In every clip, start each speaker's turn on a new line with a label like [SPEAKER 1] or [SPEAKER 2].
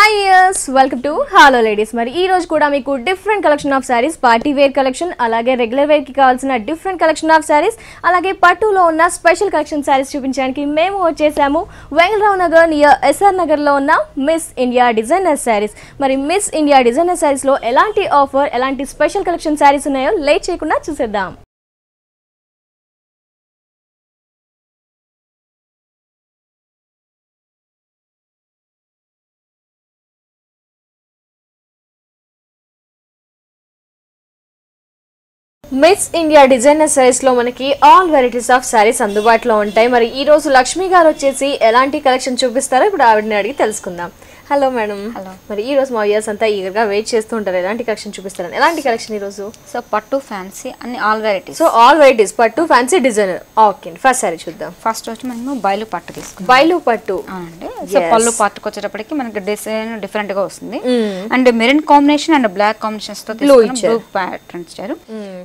[SPEAKER 1] Hi yes, welcome to Hello Ladies. మరి ఈ రోజు కూడా మీకు different collection of saris, party wear collection, అలాగే రెగ్యులర్ వేర్ కి కావాల్సిన డిఫరెంట్ కలెక్షన్ ఆఫ్ సారీస్, అలాగే పట్టులో ఉన్న స్పెషల్ కలెక్షన్ సారీస్ చూపించడానికి మేము వచ్చేసాము వెంగళరావు నగర్ నియర్ ఎస్ఆర్ నగర్ లో ఉన్న మిస్ ఇండియా డిజైనర్ సారీస్. మరి మిస్ ఇండియా డిజైనర్ సారీస్ లో ఎలాంటి ఆఫర్, ఎలాంటి స్పెషల్ కలెక్షన్ సారీస్ ఉన్నాయో లేట్ చేయకుండా చూసేద్దాం. మిస్ ఇండియా డిజైనర్ సారీస్ లో మనకి ఆల్ వెరైటీస్ ఆఫ్ సారీస్ అందుబాటులో ఉంటాయి. మరి ఈ రోజు లక్ష్మి గారు వచ్చేసి ఎలాంటి కలెక్షన్ చూపిస్తారో ఇప్పుడు ఆవిడని అడిగి తెలుసుకుందాం. Hello madam. హలో. మరి ఈ రోజు మా వ్యూయర్స్ అంతా ఈగర్గా వెయిట్ చేస్తూ ఉంటారు, ఎలాంటి కలెక్షన్ చూపిస్తారని. ఎలాంటి కలెక్షన్ ఈ రోజు?
[SPEAKER 2] సో పట్టు ఫ్యాన్సీ అన్ని all varieties.
[SPEAKER 1] So all varieties పట్టు fancy designer. Okay, first sari చూద్దాం.
[SPEAKER 2] ఫస్ట్ వచ్చి మనము బయలు పట్టు తీసుకుంటాం.
[SPEAKER 1] బయలు పట్టు
[SPEAKER 2] అంటే సో పళ్ళు పట్టుకు వచ్చేటప్పటికి మనకి డిజైన్ డిఫరెంట్ గా వస్తుంది. And maroon combination and black combinations తో బ్లూ ప్యాటర్న్ ఇచ్చారు.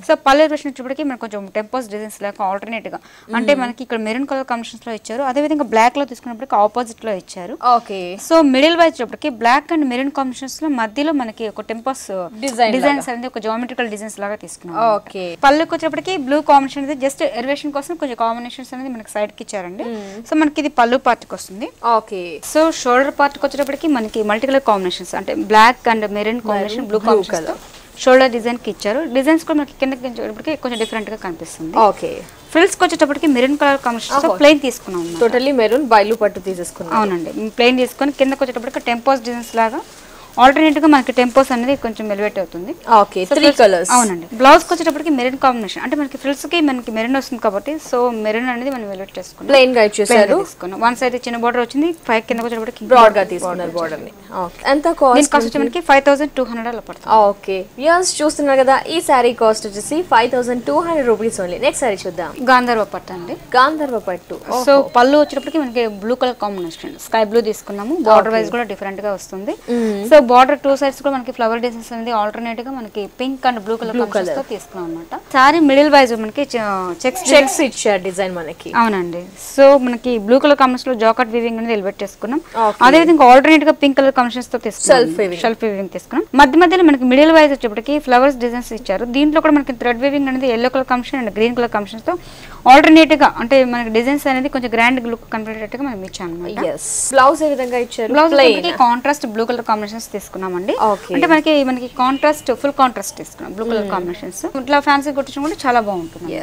[SPEAKER 2] సో పళ్ళు వచ్చేటప్పటికి మనకు కొంచెం టెంపోస్ డిజైన్స్ లాగా ఆల్టర్నేట్ గా, అంటే మనకి ఇక్కడ మెరూన్ కలర్ కాంబినేషన్స్ లో ఇచ్చారు, అదే విధంగా బ్లాక్ లో తీసుకున్నప్పటికి ఆపోజిట్ లో ఇచ్చారు.
[SPEAKER 1] ఓకే.
[SPEAKER 2] సో మిడిల్ వైజ్ వచ్చేటప్పటికి బ్లాక్ అండ్ మెరూన్ కాంబినేషన్స్ లో మధ్యలో మనకి ఒక టెంపోస్ డిజైన్స్ అనేది ఒక జామెట్రికల్ డిజైన్స్ లాగా తీసుకున్నాం.
[SPEAKER 1] ఓకే.
[SPEAKER 2] పళ్ళుకి వచ్చేటప్పటికి బ్లూ కాంబినేషన్ అనేది జస్ట్ ఎలివేషన్ కోసం కొంచెం కాంబినేషన్స్ అనేది మనకి సైడ్ కి ఇచ్చారండి. సో మనకి ఇది పళ్ళు పార్ట్ కి వస్తుంది.
[SPEAKER 1] ఓకే.
[SPEAKER 2] సో షోల్డర్ పార్ట్ కి వచ్చేటప్పటికి మనకి మల్టీ కలర్ కాంబినేషన్స్, అంటే black and maroon combination, blue combination shoulder design కి ఇచ్చారు. డిజైన్స్ కూడా మనకి కిందకి కొంచెం డిఫరెంట్ గా కనిపిస్తుంది.
[SPEAKER 1] ఓకే.
[SPEAKER 2] ఫ్రిల్స్ కి వచ్చేటప్పటికి మెరూన్ కలర్ కాంబినేషన్ తో ప్లెయిన్ తీసుకున్నాం.
[SPEAKER 1] టోటల్లీ మెరూన్ బయలు పట్టు తీసేసుకున్నాం.
[SPEAKER 2] అవునండి, ప్లెయిన్ తీసుకొని కిందకి వచ్చేటప్పటికి టెంపోస్ డిజైన్స్ లాగా ఆల్టర్నేట్ గా మనకి టెంపోస్ అనేది కొంచెం ఎలివేట్ అవుతుంది.
[SPEAKER 1] ఓకే. 3 కలర్స్.
[SPEAKER 2] అవునండి. బ్లౌజ్ కి వచ్చేటప్పటికి మెరూన్ కాంబినేషన్, అంటే మనకి ఫ్రిల్స్ కి మనకి మెరూన్ వస్తుంది కాబట్టి సో మెరూన్ అనేది మనం ఎలివేట్ చేసుకున్నాం.
[SPEAKER 1] ప్లెయిన్ గా ఇచ్చేసారు.
[SPEAKER 2] వన్ సైడ్ చిన్న బోర్డర్ వచ్చింది, 5 కిందకి వచ్చేటప్పటికి
[SPEAKER 1] బ్రాడ్ గా తీసుకున్నారు బోర్డర్ ని. ఓకే. ఎంత కాస్ట్?
[SPEAKER 2] కాస్ట్ మనకి 5200 అలా పడుతుంది.
[SPEAKER 1] ఓకే. వ్యూయర్స్ చూస్తున్నారు కదా, ఈ సారీ కాస్ట్ వచ్చేసి 5200 రూపీస్ ఓన్లీ. నెక్స్ట్ సారీ చూద్దాం.
[SPEAKER 2] గాంధర్వ పట్టు అండి.
[SPEAKER 1] గాంధర్వ పట్టు.
[SPEAKER 2] సో పళ్ళు వచ్చేటప్పటికి మనకి blue colour combination, sky blue తీసుకున్నాము. బార్డర్ వైజ్ కూడా డిఫరెంట్ గా వస్తుంది. సో బార్డర్ 2 సైడ్స్ కూడా మనకి ఫ్లవర్ డిజైన్స్ అనేది ఆల్టర్నేట్ గా మనకి pink and blue colour combination తో తీసుకున్నాం అన్నమాట. సారీ మిడిల్ వైజ్ మనకి చెక్స్
[SPEAKER 1] ఇచ్చారు డిజైన్ మనకి.
[SPEAKER 2] అవునండి. సో మనకి బ్లూ కలర్ కాంబినేషన్ లో జాకెట్ వీవింగ్ అనేది ఎలివేట్ చేసుకున్నాం. అదే విధంగా ఆల్టర్నేట్ గా పింక్ కలర్ కాంబినేషన్స్ తో తీసుకున్నాం. షెల్ఫ్ వీవింగ్ తీసుకున్నాం. మధ్యలో మనకి మిడిల్ వైజ్ వచ్చేప్పటికి ఫ్లవర్స్ డిజైన్స్ ఇచ్చారు. దీంట్లో కూడా మనకి థ్రెడ్ వీవింగ్ అనేది yellow colour combination and green colour combination తో ఆల్టర్నేట్ గా, అంటే మనకి డిజైన్స్ అనేది కొంచెం గ్రాండ్ లుక్ కనిపించేటట్టుగా మనం ఇచ్చాం అన్నమాట.
[SPEAKER 1] బ్లౌజ్ ఏ విధంగా ఇచ్చారు?
[SPEAKER 2] Blouse contrast blue colour combinations తీసుకున్నామండి. అంటే మనకి కాంట్రాస్ట్ ఫుల్ కాంట్రాస్ట్ తీసుకున్నాం బ్లూ కలర్ కాంబినేషన్స్. ఇట్లా ఫ్యాన్సీ కొట్టించడం కూడా చాలా బాగుంటుంది.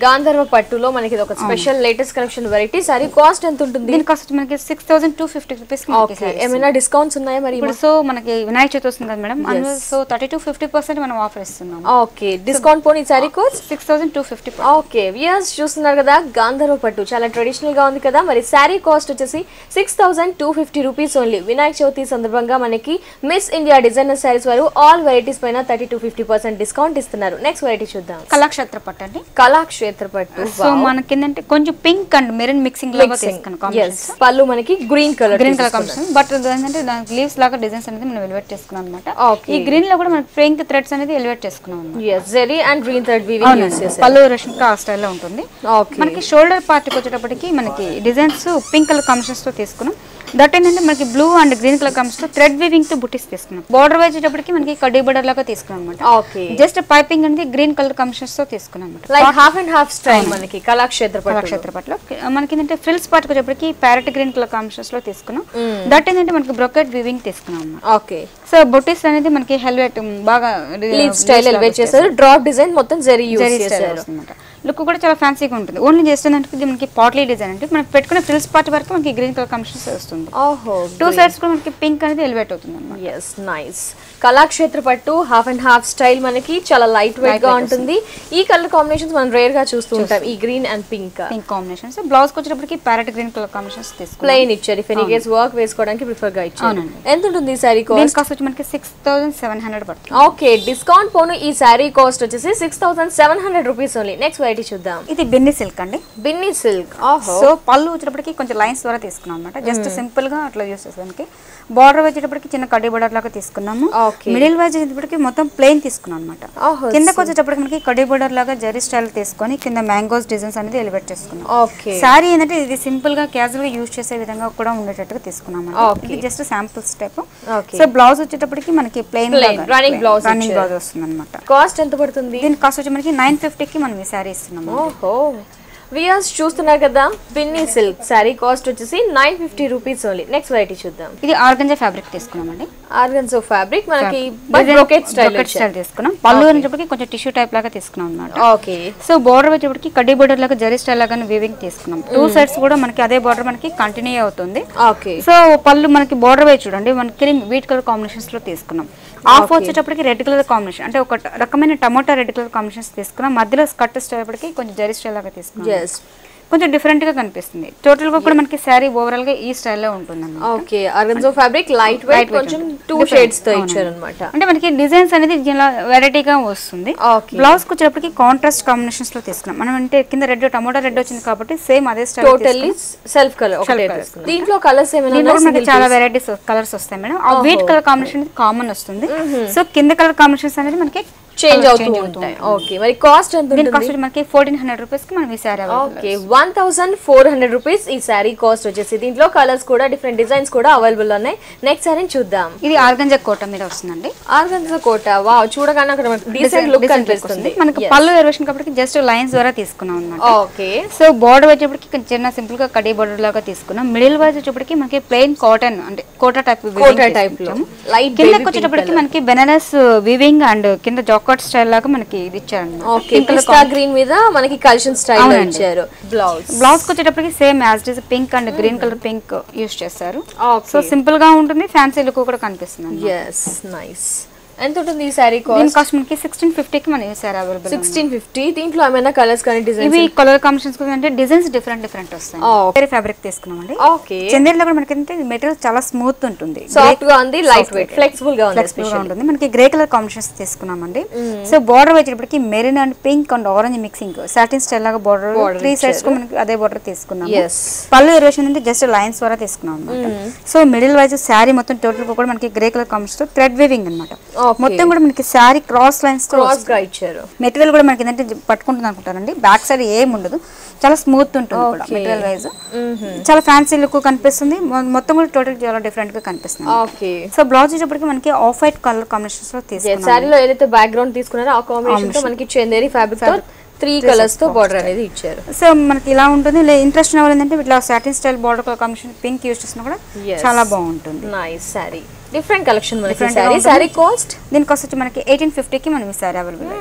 [SPEAKER 1] గాంధర్వ పట్టులో మనకి ఇది ఒక special latest collection variety. Sorry cost ఎంత ఉంటుంది?
[SPEAKER 2] దీని కాస్ట్ మనకి 6250 రూపీస్.
[SPEAKER 1] ఓకే. ఏమైనా డిస్కౌంట్స్ ఉన్నాయా మరి?
[SPEAKER 2] ఇప్పుడు సో మనకి వినాయక చవితి వస్తుంది కదా మేడం, అందులో సో 30-50% మనం ఆఫర్ ఇస్తున్నాం.
[SPEAKER 1] ఓకే. డిస్కౌంట్ పోనీ సారీ కాస్ట్
[SPEAKER 2] 6250.
[SPEAKER 1] ఓకే. వ్యూయర్స్ చూస్తున్నారు కదా, గాంధర్వ పట్టు చాలా ట్రెడిషనల్ గా ఉంది కదా. మరి సారీ కాస్ట్ వచ్చేసి 6250 రూపీస్ ఓన్లీ. వినాయక చవితి సందర్భంగా మనకి మిస్ ఇండియా డిజైనర్ సారీస్ వారు ఆల్ వెరైటీస్ పైన 30-50% డిస్కౌంట్ ఇస్తున్నారు. నెక్స్ట్ వెరైటీ చూద్దాం.
[SPEAKER 2] కళాక్షేత్ర పట్టు అండి.
[SPEAKER 1] కళాక్షేత్ర పట్టు.
[SPEAKER 2] సో మనకి ఏంటంటే కొంచెం పింక్ అండ్ మెరూన్ మిక్సింగ్ లాగా తీసుకున్నాం కాంబినేషన్.
[SPEAKER 1] పళ్ళు మనకి గ్రీన్ కలర్
[SPEAKER 2] కాంబినేషన్, బట్ ఏంటంటే దానికి లీవ్స్ లాగా డిజైన్స్ అనేది మనం ఎలివేట్ చేసుకున్నాం అన్నమాట. ఈ గ్రీన్ లో కూడా మనకి పింక్ థ్రెడ్స్ అనేది ఎలివేట్ చేసుకున్నాం అన్నమాట.
[SPEAKER 1] Zari and green thread weaving use చేశారు.
[SPEAKER 2] పళ్ళు రష్మిక ఆ స్టైల్ లో ఉంటుంది. మనకి షోల్డర్ పార్ట్ కి వచ్చేటప్పటికి మనకి డిజైన్స్ పింక్ కలర్ కాంబినేషన్స్ తో తీసుకున్నాం. దట్ ఏంటంటే మనకి blue and green colour combination తో థ్రెడ్ వీవింగ్ తో బుటీస్ తీసుకున్నాం. బార్డర్ వచ్చేటప్పటికి మనకి కడ్డీ బార్డర్ లాగా తీసుకున్నాం అన్నమాట. జస్ట్ పైపింగ్ అనేది గ్రీన్ కలర్ కాంబినేషన్స్ తో తీసుకున్నాం అన్నమాట.
[SPEAKER 1] Like half and half style మనకి కళాక్షేత్ర
[SPEAKER 2] పట్టులో మనకి ఏంటంటే ఫ్రిల్స్ పార్ట్ వచ్చేటప్పటికి ప్యారెట్ గ్రీన్ కలర్ కాంబినేషన్స్ లో తీసుకున్నాం. దట్ ఏంటంటే మనకి బ్రొకెట్ వీవింగ్ తీసుకున్నాం అన్నమాట.
[SPEAKER 1] ఓకే.
[SPEAKER 2] సో బుటీస్ అనేది మనకి హెల్వెట్ బాగా
[SPEAKER 1] స్టైల్ ఎలివేట్ చేశారు. డ్రాప్ డిజైన్ మొత్తం జరీ యూస్ చేశారు
[SPEAKER 2] అన్నమాట. లుక్ కూడా చాలా ఫ్యాన్సీగా ఉంటుంది. ఓన్లీ చేస్తుందంటే ఇది మనకి పాట్లీ డిజైన్, అంటే మనం పెట్టుకునే ఫ్రిల్స్ పార్ట్ వరకు మనకి గ్రీన్ కలర్ కాంబినేషన్స్ వస్తుంది.
[SPEAKER 1] ఓహో.
[SPEAKER 2] 2 సైడ్స్ కూడా మనకి పింక్ అనేది ఎలివేట్ అవుతుంది అన్నమాట.
[SPEAKER 1] yes nice. కళాక్షేత్ర పట్టు హాఫ్ అండ్ హాఫ్ స్టైల్ మనకి చాలా లైట్ వెయిట్ గా ఉంటుంది. ఈ కలర్ కాంబినేషన్స్ మనం రేర్ గా చూస్తూ ఉంటాం, ఈ green and pink
[SPEAKER 2] combinations. Blouse కి వచ్చేటప్పటికి ప్యారెట్ గ్రీన్ కలర్ కాంబినేషన్స్ తీసుకున్నాం.
[SPEAKER 1] ప్లెయిన్ ఇచ్చారు. ఇఫ్ ఎనీ కేస్ వర్క్ వేసుకోవడానికి ప్రిఫర్ గా ఇచ్చారు. ఎంత ఉంటుంది ఈ సారీ కాస్ట్?
[SPEAKER 2] కాస్ట్ వచ్చి మనకి 6700 పడుతుంది.
[SPEAKER 1] ఓకే. డిస్కౌంట్ పోను ఈ సారీ కాస్ట్ వచ్చేసి 6700 rupees only. Next variety variety చూద్దాం.
[SPEAKER 2] ఇది బిన్ని సిల్క్ అండి.
[SPEAKER 1] బిన్ని సిల్క్.
[SPEAKER 2] సో పళ్ళు వచ్చేటప్పటికి కొంచెం లైన్స్ ద్వారా తీసుకున్నాం అనమాట. జస్ట్ సింపుల్ గా అట్లా యూస్ చేసేదానికి. బార్డర్ వచ్చేటప్పటికి చిన్న కడ్డీ బార్డర్ లాగా తీసుకున్నాము. మిడిల్ వైజ్ వచ్చేటప్పటికి మొత్తం ప్లెయిన్ తీసుకున్నాం అనమాట. కిందకి వచ్చేటప్పటికి మనకి కడ్డీ బార్డర్ లాగా జరీ స్టైల్ తీసుకొని కింద మ్యాంగోస్ డిజైన్స్ అనేది ఎలివేట్ చేసుకున్నాం. సారీ ఏంటంటే ఇది సింపుల్ గా క్యాజువల్ గా యూజ్ చేసే విధంగా కూడా ఉండేటట్టుగా తీసుకున్నాం. ఇది just samples type. So blouse వచ్చేటప్పటికి మనకి ప్లెయిన్ రన్నింగ్ బ్లౌజ్ వస్తుంది అనమాట.
[SPEAKER 1] కాస్ట్ ఎంత పడుతుంది?
[SPEAKER 2] దీని కాస్ట్ వచ్చి మనకి 950కి మనం ఈ సారీ ఇస్తున్నాము.
[SPEAKER 1] వియర్స్ చూస్తున్నారు కదా, బిన్ని సిల్క్ సారీ కాస్ట్ వచ్చేసి 950 రూపీస్ ఓన్లీ. నెక్స్ట్ వెరైటీ చూద్దాం.
[SPEAKER 2] ఇది ఆర్గంజా ఫ్యాబ్రిక్ తీసుకున్నామండి.
[SPEAKER 1] ఆర్గన్జా ఫ్యాబ్రిక్ మనకి బ్రోకెట్ స్టైల్
[SPEAKER 2] తీసుకున్నాం. పళ్ళు అనేటప్పటికి కొంచెం టిష్యూ టైప్ లాగా తీసుకున్నాం అన్నమాట.
[SPEAKER 1] ఓకే.
[SPEAKER 2] సో బార్డర్ వచ్చేటప్పటికి కడ్డీ బార్డర్ లాగా జరీ స్టైల్ లాగా వీవింగ్ తీసుకున్నాం. టూ సైడ్స్ కూడా మనకి అదే బార్డర్ మనకి కంటిన్యూ అవుతుంది.
[SPEAKER 1] ఓకే.
[SPEAKER 2] సో పళ్ళు మనకి బార్డర్ వైజ్ చూడండి మనకి వీట్ కలర్ కాంబినేషన్స్ లో తీసుకున్నాం. ఆఫ్ వచ్చేటప్పటికి రెడ్ కలర్ కాంబినేషన్, అంటే ఒక రకమైన టమాటా రెడ్ కలర్ కాంబినేషన్స్ తీసుకున్నాం. మధ్యలో స్కర్ట్ స్టైల్ కొంచెం జరీ స్టైల్ లాగా తీసుకున్నాం. కొంచెం డిఫరెంట్ గా కనిపిస్తుంది. టోటల్ గా కూడా మనకి సారీ ఓవరాల్ గా ఈ స్టైల్లో ఉంటుంది.
[SPEAKER 1] Okay. Organza fabric light weight కొంచెం టూ షేడ్స్ తో ఇచ్చారు అన్నమాట.
[SPEAKER 2] అంటే మనకి డిజైన్స్ అనేది వెరైటీగా వస్తుంది. బ్లౌజ్ కు వచ్చేటప్పటికి కాంట్రాస్ట్ కాంబినేషన్స్ లో తీసుకున్నాం మనం. అంటే కింద రెడ్ టమాటా రెడ్ వచ్చింది కాబట్టి సేమ్ అదే స్టైల్
[SPEAKER 1] టోటల్లీ సెల్ఫ్ కలర్ ఒకటే తీసుకున్నాం. దీంట్లో కలర్స్ ఏమైనా
[SPEAKER 2] దీంట్లో మనకి చాలా వెరైటీస్ కలర్స్ వస్తాయి మేడం. ఆ వీట్ కలర్ కాంబినేషన్ కామన్ వస్తుంది. సో కింద కలర్ కాంబినేషన్స్ అనేది మనకి
[SPEAKER 1] చేంజ్ అవుతూ ఉంటాయి. ఓకే. మరి కాస్ట్ ఎంత ఉంటుంది?
[SPEAKER 2] దీని కాస్ట్ మనకి 1400 రూపీస్ కి మనం ఈ సారీ అవైలబుల్.
[SPEAKER 1] ఓకే. 1400 రూపీస్ ఈ సారీ కాస్ట్ వచ్చేసి. దీంట్లో కలర్స్ కూడా డిఫరెంట్ డిజైన్స్ కూడా అవైలబుల్ ఉన్నాయి. నెక్స్ట్ సారీ చూద్దాం.
[SPEAKER 2] ఇది ఆర్గంజా కోట మీద వస్తుందండి.
[SPEAKER 1] ఆర్గంజా కోట. వావ్, చూడగానే అక్కడ డిజైన్ లుక్ కనిపిస్తుంది.
[SPEAKER 2] మనకి పళ్ళు వేరియేషన్ కాబట్టి జస్ట్ లైన్స్ ద్వారా తీసుకున్నాం అన్నమాట.
[SPEAKER 1] ఓకే.
[SPEAKER 2] సో బోర్డర్ వచ్చేప్పటికి చిన్న సింపుల్ గా కడ్డీ బోర్డర్ లాగా తీసుకున్నాం. మిడిల్ వైజ్ వచ్చేప్పటికి మనకి ప్లెయిన్ కాటన్ అంటే కోటా టైప్ లో లైట్ కిందకి వచ్చేటప్పటికి మనకి బెనారస్ వీవింగ్ అండ్ కింద జాకాట్ స్టైల్ లాగా మనకి ఇది ఇచ్చారు.
[SPEAKER 1] ఓకే. పిస్తా గ్రీన్ మీద మనకి కల్షన్ స్టైల్ లో ఇచ్చారు.
[SPEAKER 2] బ్లౌజ్ కి వచ్చేటప్పటికి same as it is pink and green colour pink use చేస్తారు. సో సింపుల్ గా ఉంటుంది, ఫ్యాన్సీ లుక్ కూడా కనిపిస్తుంది.
[SPEAKER 1] yes nice. ఎంత ఉంటుంది ఈ సారీ కాస్ట్?
[SPEAKER 2] దీని కాస్ట్ మనకి 1650 కి మన ఈ సారీ అవైలబుల్.
[SPEAKER 1] 1650. దీంట్లో ఏమైనా కలర్స్ కానీ డిజైన్స్?
[SPEAKER 2] ఇవి కలర్ కాంబినేషన్స్ అంటే డిజైన్స్ డిఫరెంట్ వస్తాయి. వేరే ఫ్యాబ్రిక్ తీసుకున్నామండి.
[SPEAKER 1] ఓకే.
[SPEAKER 2] చందేరిలో కూడా మనకి అంటే మెటీరియల్ చాలా స్మూత్ ఉంటుంది,
[SPEAKER 1] సాఫ్ట్ గా ఉంది, లైట్ వెయిట్, ఫ్లెక్సిబుల్ గా
[SPEAKER 2] ఉంటుంది. మనకి గ్రే కలర్ కాంబినేషన్స్ తీసుకున్నామండి. సో బార్డర్ వచ్చేటప్పటికి maroon and pink and orange mixing satin style లాగా బార్డర్ 3 సైడ్స్ కు మనకి అదే బార్డర్ తీసుకున్నాం. పళ్ళు వేరియేషన్ అంటే జస్ట్ లైన్స్ ద్వారా తీసుకున్నాం అన్నమాట. సో మిడిల్ వైజ్ సారీ మొత్తం టోటల్ కూడా మనకి గ్రే కలర్ కాంబినేషన్ తో థ్రెడ్ వీవింగ్ అన్నమాట. మొత్తం కూడా మనకి సారీ క్రాస్ లైన్స్ తో
[SPEAKER 1] ఇచ్చారు.
[SPEAKER 2] మెటీరియల్ కూడా మనకి ఏంటంటే పట్టుకుంటుంది అనుకుంటారండి. బ్యాక్ సైడ్ ఏం ఉండదు, చాలా స్మూత్ ఉంటుంది కూడా మెటీరియల్ వైజ్. చాలా ఫ్యాన్సీ లుక్ కనిపిస్తుంది. మొత్తం కూడా టోటల్ చాలా డిఫరెంట్ గా కనిపిస్తుంది.
[SPEAKER 1] ఓకే.
[SPEAKER 2] సో బ్లౌజ్ వచ్చేప్పటికి మనకి ఆఫ్ వైట్ కలర్ కాంబినేషన్స్ లో తీసుకున్నాం.
[SPEAKER 1] సారీలో ఏదైతే బ్యాక్ గ్రౌండ్ తీసుకున్నారో ఆ కాంబినేషన్ తో మనకి చందేరి ఫ్యాబ్రిక్ తో 3 కలర్స్ తో బార్డర్ అనేది ఇచ్చారు.
[SPEAKER 2] సో మనకి ఇలా ఉంటుంది. ఇంట్రెస్ట్ ఉన్న ఏంటంటే ఇట్లా satin style border colour combination pink use చేసినా కూడా చాలా బాగుంటుంది.
[SPEAKER 1] Nice sorry. డిఫరెంట్ కలెక్షన్ మనకి సారీ కాస్ట్.
[SPEAKER 2] దీని కాస్ట్ వచ్చి మనకి 1850 కి మనం ఈ సారీ అవైలబుల్.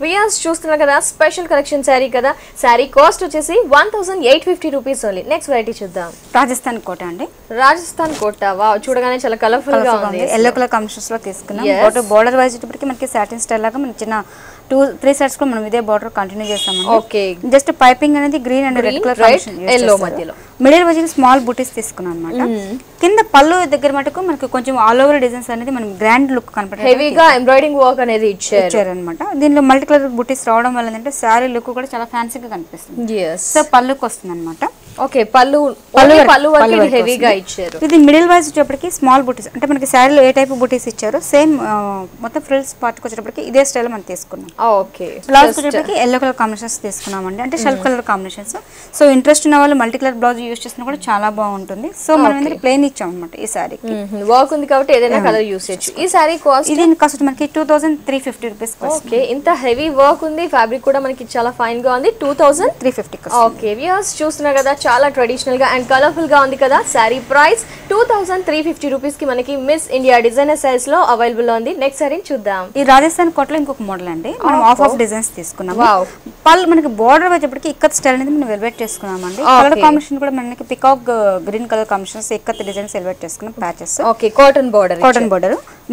[SPEAKER 1] వియర్స్ చూస్తున్నారు కదా, స్పెషల్ కలెక్షన్ సారీ కదా. సారీ కాస్ట్ వచ్చేసి 1850 రూపీస్ ఓన్లీ. నెక్స్ట్ వెరైటీ చూద్దాం.
[SPEAKER 2] రాజస్థాన్ కోట అండి.
[SPEAKER 1] రాజస్థాన్ కోట. వావ్, చూడగానే చాలా కలర్ఫుల్ గా ఉంది.
[SPEAKER 2] ఎల్లో కలర్ కాంబినేషన్స్ లో తీసుకున్నాం. బోర్డర్ వైజ్ ఇప్పటికి మనకి సాటిన్ స్టైల్ లాగా మనకి చిన్న 2-3 సైడ్స్ కూడా మనం ఇదే బార్డర్ కంటిన్యూ చేస్తామండి.
[SPEAKER 1] ఓకే.
[SPEAKER 2] జస్ట్ పైపింగ్ అనేది green and red colour combination
[SPEAKER 1] yellow మధ్యలో
[SPEAKER 2] మిడిల్ వైజ్ స్మాల్ బూటీస్ తీసుకున్నాం అన్నమాట. కింద పళ్ళు దగ్గర మటుకు మనకి కొంచెం ఆల్ ఓవర్ డిజైన్స్ అనేది మనకి గ్రాండ్ లుక్ కనపడే
[SPEAKER 1] హెవీగా ఎంబ్రాయిడింగ్ వర్క్ అనేది ఇచ్చారు
[SPEAKER 2] అన్నమాట. దీనిలో మల్టీ కలర్ బూటీస్ రావడం వల్ల ఏంటంటే సారీ లుక్ కూడా చాలా ఫ్యాన్సీగా కనిపిస్తుంది. సో పళ్ళుకి వస్తుంది అన్నమాట.
[SPEAKER 1] ఓకే. పళ్ళు హెవీగా ఇచ్చారు.
[SPEAKER 2] ఇది మిడిల్ వైజ్ వచ్చేప్పటికి స్మాల్ బూటీస్, అంటే మనకి శారీలో ఏ టైప్ బూటీస్ ఇచ్చారో సేమ్ మొత్తం ఫ్రిల్స్ పార్ట్ వచ్చేటప్పటికి ఇదే స్టైల్ మనం తీసుకున్నాం.
[SPEAKER 1] ఓకే.
[SPEAKER 2] బ్లౌజ్ వచ్చేటప్పటికి ఎల్లో కలర్ కాంబినేషన్స్ తీసుకున్నామండి, అంటే shelf colour combinations. So interest ఉన్న వాళ్ళు మల్టీ కలర్ బ్లౌజ్ యూస్ చేసినా కూడా చాలా బాగుంటుంది. సో మనం ఏంటంటే ప్లెయిన్ ఇచ్చాం అనమాట ఈ సారీకి.
[SPEAKER 1] వర్క్ ఉంది కాబట్టి ఏదైనా కలర్ యూస్ చేయొచ్చు. ఈ సారీ కాస్ట్?
[SPEAKER 2] ఇది కాస్ట్ మనకి 2350 రూపీస్.
[SPEAKER 1] ఓకే. ఇంత హెవీ వర్క్ ఉంది, ఫ్యాబ్రిక్ కూడా మనకి చాలా ఫైన్ గా ఉంది. 2350. ఓకే. వ్యూయర్స్ చూస్తున్నారు కదా, చాలా ట్రెడిషనల్ గా అండ్ కలర్ఫుల్ గా ఉంది కదా. సారీ ప్రైస్ 2350 రూపీస్ కి మనకి మిస్ ఇండియా డిజైనర్ సైజ్ లో అవైలబుల్ ఉంది. నెక్స్ట్ సారీ చూద్దాం.
[SPEAKER 2] ఈ రాజస్థాన్ కోటలో ఇంకొక మోడల్ అండి. మనం ఆఫ్ డిజైన్స్ తీసుకున్నాం. పళ్ళు మనకి బోర్డర్ వచ్చేప్పటికి ఇక్కత్ స్టైల్ అనేది మనం వెల్వెట్ చేసుకున్నామండి. కలర్ కాంబినేషన్ కూడా మనకి peacock green colour combinations ikat designs velvet చేసుకున్నాం. Patches.
[SPEAKER 1] Okay. Cotton border.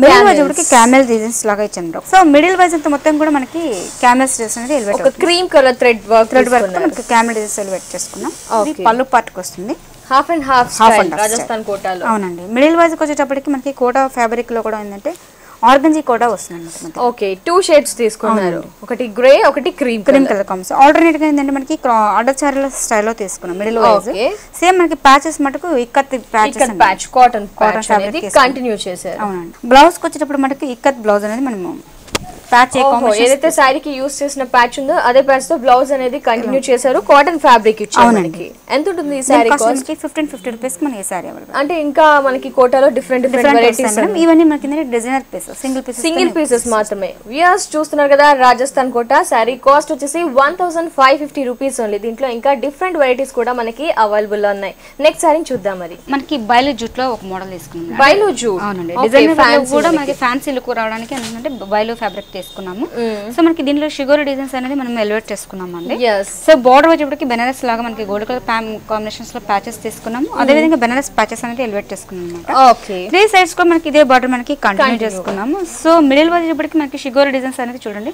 [SPEAKER 2] Middle wise వచ్చేప్పటికి క్యామెల్ డిజైన్స్ లాగా ఇచ్చారు. సో మిడిల్ వైజ్ అంతా మొత్తం కూడా మనకి క్యామెల్స్ డిజైన్స్ అనేది వెల్వెట్,
[SPEAKER 1] ఒక క్రీమ్ కలర్ థ్రెడ్ వర్క్
[SPEAKER 2] మనకి క్యామెల్ డిజైన్స్ వెల్వెట్ చేసుకున్నాం. ఇది పళ్ళు పార్ట్కి వస్తుంది.
[SPEAKER 1] హాఫ్ అండ్ హాఫ్ రాజస్థాన్ కోటాలో.
[SPEAKER 2] అవునండి. మిడిల్ వైజ్ వచ్చేటప్పటికి మనకి కోటా ఫ్యాబ్రిక్ లో కూడా ఏంటంటే ఆర్గంజీ కూడా వస్తుంది.
[SPEAKER 1] ఓకే, 2 షేడ్స్ తీసుకున్నారు, ఒకటి గ్రే ఒకటి క్రీమ్
[SPEAKER 2] కలర్ కాంబినేషన్. ఆల్టర్నేట్ గా ఏంటంటే మనకి అడ్డచారుల స్టైల్లో తీసుకున్నాం మిడిల్ వైజ్. సేమ్ మనకి ప్యాచెస్ మటుకు ikat
[SPEAKER 1] patch cotton fabric continue చేశారు.
[SPEAKER 2] అవునండి. బ్లౌజ్ కి వచ్చేటప్పుడు మనకి ఇక్కత్ బ్లౌజ్ అనేది మనము ప్యాచ్
[SPEAKER 1] ఏదైతే శారీకి యూస్ చేసిన ప్యాచ్ ఉందో అదే ప్యాచ్ తో బ్లౌజ్ అనేది కంటిన్యూ చేశారు. కాటన్ ఫ్యాబ్రిక్ ఇచ్చారు మనకి. ఎంత ఉంటుంది ఈ శారీ కాస్ట్?
[SPEAKER 2] 1550 రూపీస్ కి మనకి ఈ శారీ అవైలబుల్.
[SPEAKER 1] అంటే ఇంకా మనకి కోటాలో డిఫరెంట్ వెరైటీస్.
[SPEAKER 2] ఇవన్నీ మనకి డిజైనర్ పీసెస్,
[SPEAKER 1] సింగిల్ పీసెస్ మాత్రమే. వ్యూయర్స్ చూస్తున్నారు కదా, రాజస్థాన్ కోట శారీ కాస్ట్ వచ్చేసి 1550 రూపీస్ ఓన్లీ. దీంట్లో ఇంకా డిఫరెంట్ వెరైటీస్ కూడా మనకి అవైలబుల్ ఉన్నాయి. నెక్స్ట్ శారీ చూద్దాం. మరి
[SPEAKER 2] మనకి బైలు జూట్ లో ఒక మోడల్ తీసుకున్నాం.
[SPEAKER 1] బైలు జూట్,
[SPEAKER 2] అవునండి. డిజైనర్ కూడా మనకి ఫ్యాన్సీ లుక్ రావడానికి ఏంటంటే బైలు ఫ్యాబ్రిక్ తీసుకున్నాము. సో మనకి దీనిలో షుగర్ డిజైన్స్ అనేది మనం ఎలివేట్ చేసుకున్నాం అండి. సో బోర్డర్ వచ్చేప్పటికి బెనారస్ లాగా మనకి గోల్డ్ కలర్ కాంబినేషన్స్ లో ప్యాచెస్ తీసుకున్నాము. అదే విధంగా బెనారస్ ప్యాచెస్ అనేది ఎలివేట్ చేసుకున్నాం అన్నమాట. 3 సైడ్స్ కూడా మనకి ఇదే బార్డర్ మనకి కంటిన్యూ చేసుకున్నాము. సో మిడిల్ వచ్చేప్పటికి మనకి షుగర్ డిజైన్స్ అనేది చూడండి.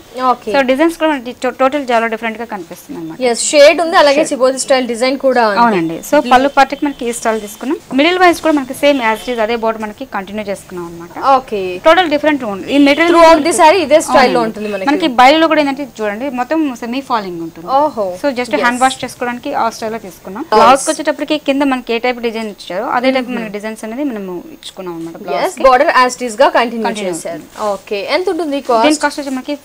[SPEAKER 2] సో డిజైన్స్ కూడా మనకి టోటల్ చాలా డిఫరెంట్ గా కనిపిస్తుంది అన్నమాట.
[SPEAKER 1] షేడ్ ఉంది, అలాగే సిబోరి స్టైల్ డిజైన్ కూడా ఉంది.
[SPEAKER 2] అవునండి. సో పళ్ళు పార్టీకి మనకి ఈ స్టైల్ తీసుకున్నాం. మిడిల్ వైజ్ కూడా మనకి సేమ్ యాజ్ ఇట్ ఇస్ అదే బార్డర్ మనకి కంటిన్యూ చేసుకున్నాం అన్నమాట.
[SPEAKER 1] ఓకే,
[SPEAKER 2] టోటల్ డిఫరెంట్ ఉంది. ఈ మెటీరియల్
[SPEAKER 1] ఇదే స్టైల్ లో ఉంటుంది
[SPEAKER 2] మనకి బయలులో కూడా ఏంటంటే చూడండి మొత్తం సెమీ ఫాలింగ్ ఉంటుంది. సో జస్ట్ హ్యాండ్ వాష్ చేసుకోవడానికి ఆ స్టైల్ లో తీసుకున్నాం. బ్లౌజ్ వచ్చేటప్పటికి కింద మనకి ఏ టైప్ డిజైన్ ఇచ్చారో అదే టైప్ మనకి డిజైన్స్ అనేది మనము ఇచ్చుకున్నాం అన్నమాట. Blouse
[SPEAKER 1] border as it is గా కంటిన్యూ చేశారు. ఓకే, ఎంత ఉంటుంది కాస్ట్?
[SPEAKER 2] దీని కాస్ట్ వచ్చి మనకి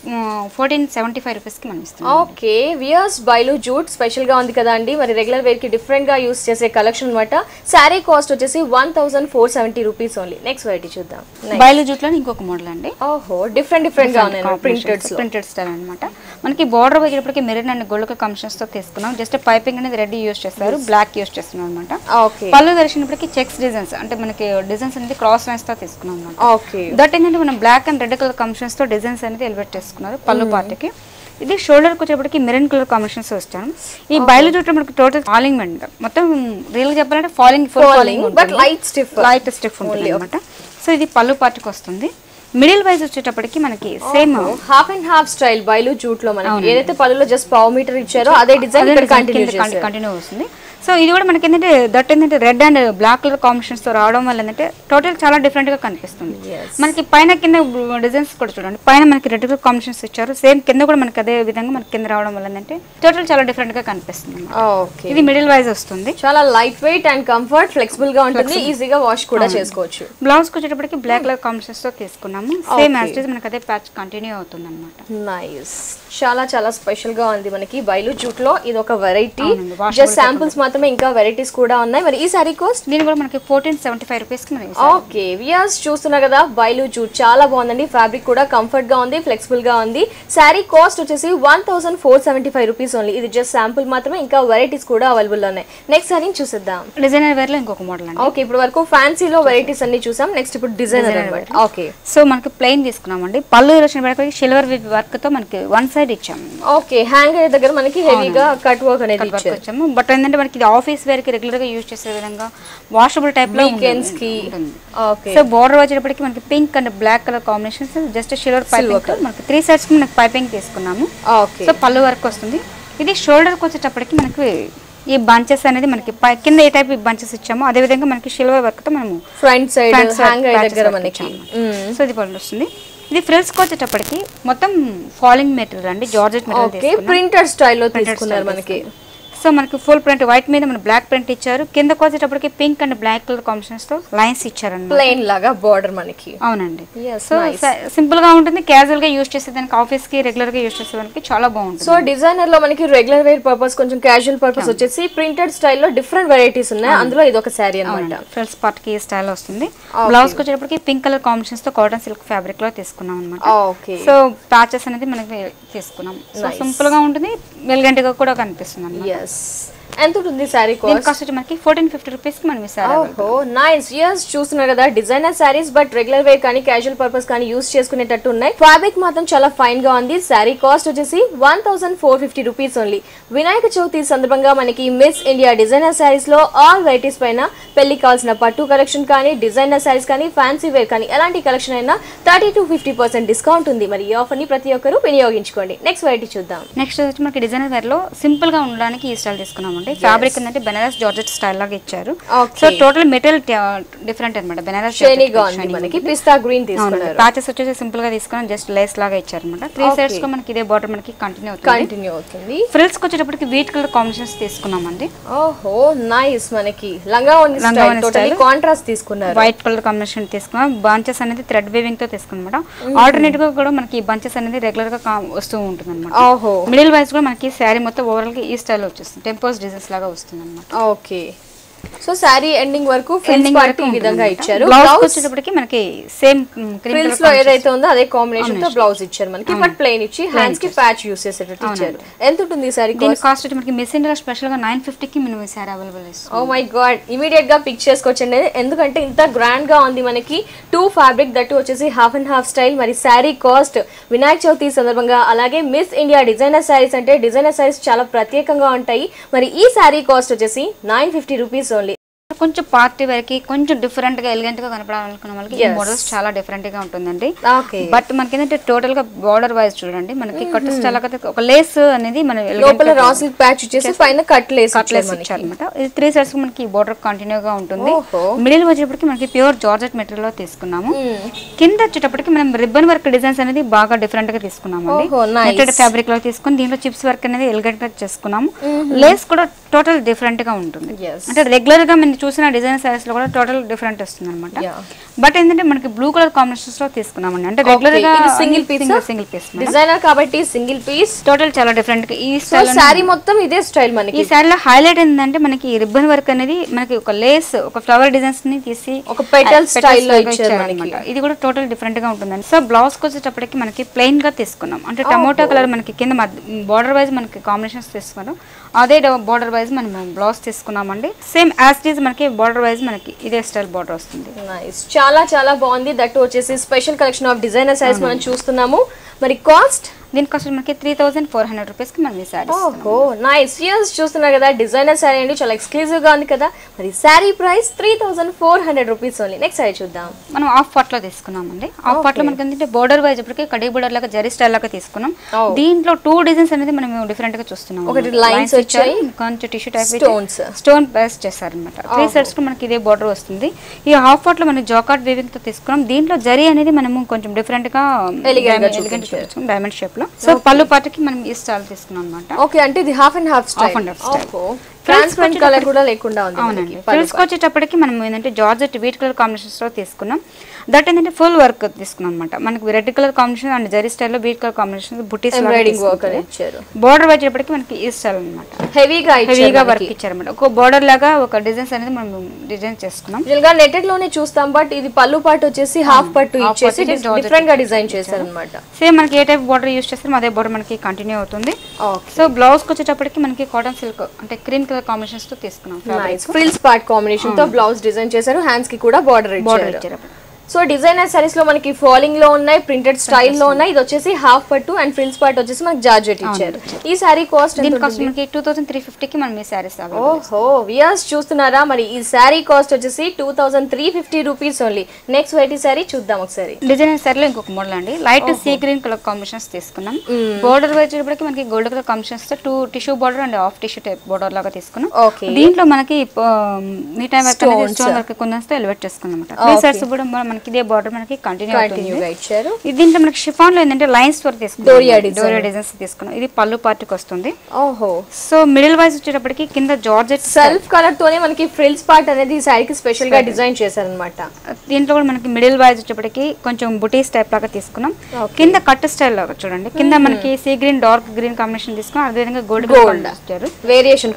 [SPEAKER 2] 1475 రూపీస్ కి మనం ఇస్తాం.
[SPEAKER 1] ఓకే, వియర్స్ బైలు జూట్ స్పెషల్ గా ఉంది కదా అండి. మరి రెగ్యులర్ వేర్ కి డిఫరెంట్ గా యూస్ చేసే కలెక్షన్ అన్నమాట. సారీ కాస్ట్ వచ్చేసి 1470 రూపీస్ ఓన్లీ. నెక్స్ట్ వెరైటీ చూద్దాం.
[SPEAKER 2] బైలు జూట్ లో ఇంకొక మోడల్ అండి.
[SPEAKER 1] డిఫరెంట్ గా ఉన్నాయి
[SPEAKER 2] ప్రింటెడ్ స్టైల్ అన్నమాట. మనకి బోర్డర్ వచ్చేటప్పటికి maroon and gold colour combinations తో తీసుకున్నాం. జస్ట్ పైపింగ్ అనేది రెడ్ యూస్ చేస్తారు, బ్లాక్ యూస్ చేస్తున్నాం అన్నమాట. పళ్ళు దర్శనప్పటికి చెక్స్ డిజైన్స్ అంటే మనకి డిజైన్స్ అనేది క్రాస్ లైన్స్ తో తీసుకున్నాం అన్నమాట. దట్ ఏంటంటే మనం black and red colour combinations తో డిజైన్స్ అనేది ఎలివేట్ చేసుకున్నారు పళ్ళు పార్టీకి. ఇది షోల్డర్ కి వచ్చేప్పటికి మెరూన్ కలర్ కాంబినేషన్స్ వచ్చాను. ఈ బయలు చూడటం మనకి టోటల్ ఫాలింగ్ అంట, మొత్తం రియల్ గా చెప్పాలంటే లైట్ స్టిఫ్ ఉంటుంది అన్నమాట. సో ఇది పళ్ళు పార్టీకి వస్తుంది. మిడిల్ వైజ్ వచ్చేటప్పటికి మనకి same
[SPEAKER 1] half and half style బైలు జూట్ లో మనకి ఏదైతే పళ్ళులో జస్ట్ పావు మీటర్ ఇచ్చారో అదే డిజైన్
[SPEAKER 2] కంటిన్యూ వస్తుంది. సో ఇది కూడా మనకి ఏంటంటే దట్ ఏంటంటే red and black colour combinations తో రావడం వల్ల ఏంటంటే టోటల్ చాలా డిఫరెంట్ గా కనిపిస్తుంది. మనకి పైన కింద డిజైన్స్ కూడా చూడండి, పైన మనకి రెడ్ కలర్ కాంబినేషన్స్ ఇచ్చారు, సేమ్ కింద కూడా మనకి అదే విధంగా మనకి కింద రావడం వల్ల ఏంటంటే టోటల్ చాలా డిఫరెంట్ గా కనిపిస్తుంది. ఇది మిడిల్ వైజ్ వస్తుంది.
[SPEAKER 1] చాలా light weight and comfort, flexible గా ఉంటుంది, ఈజీగా వాష్ కూడా చేసుకోవచ్చు.
[SPEAKER 2] బ్లౌజ్ కి వచ్చేటప్పటికి బ్లాక్ కలర్ కాంబినేషన్స్ తో తీసుకున్నాము. సేమ్ యాజ్ ఇట్ ఇస్ మనకి అదే ప్యాచ్ కంటిన్యూ అవుతుంది అన్నమాట.
[SPEAKER 1] నైస్, చాలా చాలా స్పెషల్ గా ఉంది మనకి బైలు జూట్ లో. ఇది ఒక వెరైటీ, జస్ట్ శాంపుల్స్ మాత్రమే, ఇంకా వెరైటీస్ కూడా ఉన్నాయి. మరి ఈ సారీ కాస్ట్
[SPEAKER 2] దీని కూడా మనకి 1475 రూపీస్ కి.
[SPEAKER 1] ఓకే, వియర్స్ చూస్తున్నారు కదా, బైలు జూట్ చాలా బాగుందండి. ఫ్యాబ్రిక్ కూడా కంఫర్ట్ గా ఉంది, ఫ్లెక్సిబుల్ గా ఉంది. సారీ కాస్ట్ వచ్చేసి 1475 రూపీస్ ఓన్లీ. ఇది జస్ట్ శాంపుల్ మాత్రమే, ఇంకా వెరైటీస్ కూడా అవైలబుల్ ఉన్నాయి. నెక్స్ట్ సారీ చూసేద్దాం.
[SPEAKER 2] డిజైనర్ వేర్ లో ఇంకొక మోడల్ అండి.
[SPEAKER 1] ఓకే, ఇప్పుడు వరకు ఫ్యాన్సీలో వెరైటీస్ అన్ని చూసాం. నెక్స్ట్ ఇప్పుడు డిజైనర్ అన్నమాట. ఓకే,
[SPEAKER 2] సో మనకి ప్లెయిన్ తీసుకున్నామండి. పళ్ళు సిల్వర్ వర్క్ తో మనకి వన్ సైడ్ ఇచ్చాము.
[SPEAKER 1] ఓకే, హ్యాంగర్ దగ్గర మనకి హెవీగా కట్ వర్క్ అనేది ఇచ్చాము.
[SPEAKER 2] బట్ ఏంటంటే మనకి ఇది ఆఫీస్ వేర్ కి రెగ్యులర్ గా యూజ్ చేసే విధంగా వాషబుల్ టైప్ లో
[SPEAKER 1] వీకెండ్స్ కి. ఓకే,
[SPEAKER 2] సో బోర్డర్ వచ్చేటప్పటికి మనకి pink and black colour combinations, just silver piping మనకి 3 సైడ్స్ కి మనకి పైపింగ్ తీసుకున్నాము.
[SPEAKER 1] ఓకే,
[SPEAKER 2] సో పళ్ళు వర్క్ వస్తుంది. ఇది షోల్డర్ కి వచ్చేటప్పటికి మనకి ఈ బంచెస్ అనేది మనకి కింద ఏ టైప్ బంచెస్ ఇచ్చామో అదే విధంగా మనకి సిల్వర్ వర్క్ తో మనము
[SPEAKER 1] ఫ్రంట్ సైడ్ హ్యాంగర్ దగ్గర మనకి.
[SPEAKER 2] సో ఇది పళ్ళు వస్తుంది. ఇది ఫ్రిల్స్ కి వచ్చేటప్పటికి మొత్తం ఫాలింగ్ మెటీరియల్ అండి, జార్జెట్ మెటీరియల్
[SPEAKER 1] ప్రింటెడ్ స్టైల్లో తీసుకున్నారు మనకి.
[SPEAKER 2] సో మనకి ఫుల్ ప్రింట్ వైట్ మీద మన బ్లాక్ ప్రింట్ ఇచ్చారు, కింద వచ్చేటప్పటికి pink and black colour combinations తో లైన్స్ ఇచ్చారు అన్నమాట.
[SPEAKER 1] ప్లెయిన్ లాగా బోర్డర్ మనకి.
[SPEAKER 2] అవునండి. సో సింపుల్ గా ఉంటుంది, క్యాజువల్ గా యూస్ చేసేదానికి, ఆఫీస్ కి రెగ్యులర్ గా యూస్ చేసేదానికి చాలా బాగుంటుంది.
[SPEAKER 1] సో డిజైనర్ లో మనకి రెగ్యులర్ వేర్ పర్పస్, కొంచెం క్యాజువల్ పర్పస్ వచ్చేసి ప్రింటెడ్ స్టైల్లో డిఫరెంట్ వెరైటీస్ ఉన్నాయి. అందులో ఇది ఒక శారీ అన్నమాట.
[SPEAKER 2] ఫ్రిల్స్ పార్ట్ కి స్టైల్ వస్తుంది. బ్లౌజ్ కి వచ్చేటప్పటికి పింక్ కలర్ కాంబినేషన్స్ తో కాటన్ సిల్క్ ఫ్యాబ్రిక్ లో తీసుకున్నాం అన్నమాట.
[SPEAKER 1] ఓకే,
[SPEAKER 2] సో ప్యాచెస్ అనేది మనకి తీసుకున్నాం. సో సింపుల్ గా ఉంటుంది, ఎలిగెంట్ గా కూడా కనిపిస్తుంది అన్నమాట.
[SPEAKER 1] ఎంత ఉంటుంది సారీ
[SPEAKER 2] కాస్ట్? మనకి 1450 రూపీస్ కి మనం ఇస్తారు.
[SPEAKER 1] ఓహో, నైస్. యస్, చూస్తున్నారు కదా, designer saris but regular wear కానీ క్యాజువల్ పర్పస్ కానీ యూస్ చేసుకునేటట్టు ఉన్నాయి. ఫ్యాబ్రిక్ మాత్రం చాలా ఫైన్ గా ఉంది. సారీ కాస్ట్ వచ్చేసి 1450 రూపీస్ ఓన్లీ. వినాయక చవితి సందర్భంగా మనకి మిస్ ఇండియా డిజైనర్ సారీస్ లో ఆల్ వెరైటీస్ పైన పెళ్లి కావాల్సిన పట్టు కలెక్షన్ కానీ, డిజైనర్ సారీస్ కానీ, ఫ్యాన్సీ వేర్ కానీ ఎలాంటి కలెక్షన్ అయినా 30 to 50% డిస్కౌంట్ ఉంది. మరి ఈ ఆఫర్ ని ప్రతి ఒక్కరు వినియోగించుకోండి. నెక్స్ట్ వెరైటీ చూద్దాం.
[SPEAKER 2] నెక్స్ట్ వచ్చి మనకి డిజైనర్ వేర్ లో సింపుల్ గా ఉండడానికి ఈ స్టైల్ తీసుకున్నాం. తీసుకున్నామండి. ఫ్యాబ్రిక్ ఏంటంటే బెనారస్ జార్జెట్ స్టైల్ లాగా ఇచ్చారు. సో టోటల్ మెటీరియల్ డిఫరెంట్ అనమాట. బెనారస్
[SPEAKER 1] పిస్తా గ్రీన్ తీసుకున్నారు.
[SPEAKER 2] ప్యాచెస్ వచ్చేసి సింపుల్ గా తీసుకున్నాం, జస్ట్ లేస్ లాగా ఇచ్చారు అనమాట. 3 సైడ్స్ లో మనకి ఇదే బార్డర్ మనకి కంటిన్యూ అవుతుంది. ఫ్రిల్స్ కి వచ్చేటప్పటికి వీట్ కలర్ కాంబినేషన్స్ తీసుకున్నామండి.
[SPEAKER 1] ఓహో నైస్. మనకి లంగా స్టైల్ కాంట్రాస్ట్ తీసుకున్నారు.
[SPEAKER 2] వైట్ కలర్ కాంబినేషన్ తీసుకున్నాం. బంచెస్ అనేది థ్రెడ్ వీవింగ్ తో తీసుకున్నమాట. ఆల్టర్నేట్ గా కూడా మనకి బంచెస్ అనేది రెగ్యులర్ గా వస్తూ ఉంటుంది అనమాట. మిడిల్ వైజ్ కూడా మనకి శారీ మొత్తం ఓవరాల్ గా ఈ స్టైల్ వచ్చేస్తుంది. టెంపోస్ డిజైన్స్ లాగా వస్తుంది అనమాట.
[SPEAKER 1] ఓకే. సో సారీ ఎండింగ్ వరకు ఫ్రిల్స్ పార్ట్ ఈ విధంగా ఇచ్చారు.
[SPEAKER 2] బ్లౌజ్ వచ్చేటప్పటికి మనకి సేమ్
[SPEAKER 1] ఫ్రిల్స్ లో ఏదైతే ఉందో అదే కాంబినేషన్ తో బ్లౌజ్ ఇచ్చారు మనకి. బట్ ప్లెయిన్ ఇచ్చి హ్యాండ్స్ కి ప్యాచ్ యూస్ చేసేటట్టు ఇచ్చారు. ఎంత ఉంటుంది ఈ సారీ
[SPEAKER 2] దీని కాస్ట్ వచ్చి మనకి మిస్ ఇండియా స్పెషల్ గా 950 కి మినిమం సారీ అవైలబుల్ ఇస్తుంది.
[SPEAKER 1] ఓ మై గాడ్, ఇమిడియట్ గా పిక్ చేసుకోవచ్చండి. ఎందుకంటే ఇంత గ్రాండ్ గా ఉంది మనకి. 2 ఫ్యాబ్రిక్ దట్టు వచ్చేసి హాఫ్ అండ్ హాఫ్ స్టైల్. మరి సారీ కాస్ట్ వినాయక చవితి సందర్భంగా అలాగే మిస్ ఇండియా డిజైనర్ సారీస్ అంటే డిజైనర్ సారీస్ చాలా ప్రత్యేకంగా ఉంటాయి. మరి ఈ సారీ కాస్ట్ వచ్చేసి 950 రూపీస్ ఓన్లీ.
[SPEAKER 2] కొంచెం పార్టీ వేర్కి కొంచెం డిఫరెంట్ గా ఎలిగెంట్ గా కనపడాలనుకున్న వాళ్ళకి ఈ మోడల్స్ చాలా డిఫరెంట్ గా ఉంటుందండి. బట్ మనకి ఏంటంటే టోటల్ గా బార్డర్ వైజ్ చూడండి, మనకి కట్ స్టైల్ ఒక లేస్ అనేది మన
[SPEAKER 1] లోపల రా సిల్క్ ప్యాచ్ ఇచ్చేసి పైన కట్ లేస్
[SPEAKER 2] ఇచ్చారన్నమాట. ఇది 3 సైడ్స్ మనకి బార్డర్ కంటిన్యూ గా ఉంటుంది. మిడిల్ వచ్చేటప్పటికి మనకి ప్యూర్ జార్జెట్ మెటీరియల్ లో తీసుకున్నాము. కింద వచ్చేటప్పటికి మనం రిబ్బన్ వర్క్ డిజైన్స్ అనేది బాగా డిఫరెంట్ గా తీసుకున్నామండి. నెట్టెడ్ ఫ్యాబ్రిక్ లో తీసుకుని దీంట్లో చిప్స్ వర్క్ అనేది ఎలిగెంట్ గా చేసుకున్నాము. లేస్ కూడా టోటల్ డిఫరెంట్ గా ఉంటుంది. అంటే రెగ్యులర్ గా మనం చూసిన డిజైన్ సారీస్ లో కూడా టోటల్ డిఫరెంట్ వస్తుంది అనమాట. బట్ ఏంటంటే మనకి బ్లూ కలర్ కాంబినేషన్స్ లో తీసుకున్నామండి. అంటే రెగ్యులర్ గా సింగిల్ పీస్
[SPEAKER 1] డిజైనర్ కాబట్టి సింగిల్ పీస్
[SPEAKER 2] టోటల్ చాలా డిఫరెంట్ గా ఈ
[SPEAKER 1] సారీ మొత్తం ఇదే స్టైల్. మనకి
[SPEAKER 2] ఈ సారీ లో హైలైట్ ఏంటంటే మనకి రిబ్బన్ వర్క్ అనేది మనకి ఒక లేస్ ఒక ఫ్లవర్ డిజైన్స్ ని తీసి
[SPEAKER 1] ఒక పెటల్ స్టైల్ లో ఇచ్చారన్నమాట.
[SPEAKER 2] ఇది కూడా టోటల్ డిఫరెంట్ గా ఉంటుందండి. సో బ్లౌజ్ కి వచ్చేటప్పటికి మనకి ప్లెయిన్ గా తీసుకున్నాం. అంటే టమోటా కలర్ మనకి కింద బార్డర్ వైజ్ మనకి కాంబినేషన్స్ తీసుకున్నాం. అదే బార్డర్ వైజ్ మనం బ్లౌజ్ తీసుకున్నామండి. సేమ్ యాజ్ ఇట్ ఈజ్ మనకి బార్డర్ వైజ్ మనకి ఇదే స్టైల్ బార్డర్ వస్తుంది.
[SPEAKER 1] చాలా చాలా బాగుంది. దట్ వచ్చేసి special collection of designer saris మనం చూస్తున్నాము. మరి కాస్ట్
[SPEAKER 2] దీని కాస్ట్ మనకి 3400 రూపీస్ కి మనం ఈ సారీ.
[SPEAKER 1] ఓహో నైస్. ఇయర్స్ చూస్తున్నారు కదా, డిజైనర్ సారీ అండి, చాలా ఎక్స్క్లూజివ్ గా ఉంది కదా. మరి sorry price 3400 rupees only. Next sorry చూద్దాం.
[SPEAKER 2] మనం హాఫ్ పార్ట్ లో తీసుకున్నామండి. హాఫ్ పార్ట్ లో మనకి ఏంటంటే బోర్డర్ వైజ్ ఇప్పటికే కడి బోర్డర్ లాగా జరీ స్టైల్ లాగా తీసుకున్నాం. దీంట్లో 2 డిజైన్స్ అనేది మనం డిఫరెంట్ గా చూస్తున్నాం.
[SPEAKER 1] ఒకటి లైన్స్ వచ్చాయి,
[SPEAKER 2] కొంచెం టిష్యూ టైప్ స్టోన్ పేస్ట్ చేశారన్నమాట. 3 సైడ్స్ కి మనకి ఇదే బోర్డర్ వస్తుంది. ఈ హాఫ్ పార్ట్ లో మనం జాకార్డ్ వీవింగ్ తో తీసుకున్నాం. దీంట్లో జరీ అనేది మనము కొంచెం డిఫరెంట్ గా డైమండ్ షేప్ లో. సో పళ్ళు పాటకి మనం ఈ స్టైల్ తీసుకున్నాం అన్నమాట.
[SPEAKER 1] ఓకే, అంటే ఇది half and half style. Transparent colour కూడా లేకుండా ఉంది.
[SPEAKER 2] అవునండి. ఫ్రిల్స్ వచ్చేటప్పటికి మనం ఏంటంటే జార్జెట్ వీట్ కలర్ కాంబినేషన్స్ లో తీసుకున్నాం. దట్ ఏంటంటే ఫుల్ వర్క్ తీసుకున్నాం అనమాట. మనకి red colour combination and zari style లో వీట్ కలర్ కాంబినేషన్ బుటీస్ బోర్డర్ వచ్చేటప్పటికి మనకి ఈ స్టైల్ అనమాట. హెవీగా వర్క్ ఇచ్చారన్నమాట. ఒక బోర్డర్ లాగా ఒక డిజైన్స్ అనేది మనం డిజైన్ చేసుకున్నాం.
[SPEAKER 1] నెట్టెడ్ లోనే చూస్తాం, బట్ ఇది పళ్ళు పాటు వచ్చేసి హాఫ్ పట్టు ఇచ్చేసి డిఫరెంట్ గా డిజైన్ చేశారు అనమాట.
[SPEAKER 2] సేమ్ మనకి ఏ టైప్ బోర్డర్ యూస్ చేస్తారో అదే బోర్డర్ మనకి కంటిన్యూ అవుతుంది. సో బ్లౌజ్ వచ్చేటప్పటికి మనకి కాటన్ సిల్క్ అంటే క్రీమ్ కలర్ కాంబినేషన్స్ తో తీసుకున్నాం.
[SPEAKER 1] ఫ్రిల్స్ పార్ట్ కాంబినేషన్ తో బ్లౌజ్ డిజైన్ చేశారు. హ్యాండ్స్ కి కూడా బార్డర్ ఇచ్చారు. సో డిజైనర్ సారీస్ లో మనకి ఫాలింగ్ లో ఉన్నాయి, ప్రింటెడ్ స్టైల్ లో ఉన్నాయి. ఇది వచ్చేసి హాఫ్ పట్టు అండ్ ఫ్రిల్స్ పార్ట్ వచ్చేసి మనకి జార్జెట్ ఇచ్చారు. ఈ సారీ కాస్ట్
[SPEAKER 2] మనకి 2350 కి మనం ఈ సారీస్.
[SPEAKER 1] ఓహో వియర్స్ చూస్తున్నారా, మరి ఈ సారీ కాస్ట్ వచ్చేసి 2350 rupees only. Next variety sorry చూద్దాం ఒకసారి.
[SPEAKER 2] డిజైనర్ సారీలో ఇంకొక మోడల్ అండి. Light sea green colour combinations తీసుకున్నాం. బోర్డర్ వచ్చేటప్పటికి మనకి గోల్డ్ కలర్ కాంబినేషన్స్ తో 2 tissue border and half tissue type border లాగా తీసుకున్నాం. దీంట్లో మనకి మీ టైం వర్క్ స్టోన్ వర్క్ కొంచెం ఎలివేట్ చేసుకున్నాం అన్నమాట. 3 సైడ్స్ కూడా మనకి ఇదే బార్డర్ మనకి కంటిన్యూ అవుతుంది. దీంట్లో మనకి షిఫాన్ లో ఏంటంటే లైన్స్ వర్క్ తీసుకున్నాం, డోరియా డిజైన్స్ తీసుకున్నాం. ఇది పళ్ళు పార్ట్కి వస్తుంది. ఓహో. సో మిడిల్ వైజ్ వచ్చేటప్పటికి కింద జార్జెట్
[SPEAKER 1] సెల్ఫ్ కలర్ తోనే మనకి ఫ్రిల్స్ పార్ట్ అనేది ఈ సారీకి స్పెషల్ గా డిజైన్ చేశారన్నమాట.
[SPEAKER 2] దీంట్లో కూడా మనకి మిడిల్ వైజ్ వచ్చేటప్పటికి కొంచెం బుటీస్ టైప్ లాగా తీసుకున్నాం. కింద కట్ స్టైల్ లాగా చూడండి, కింద మనకి sea green dark green combination తీసుకున్నాం. అదే విధంగా గోల్డ్
[SPEAKER 1] వేరియేషన్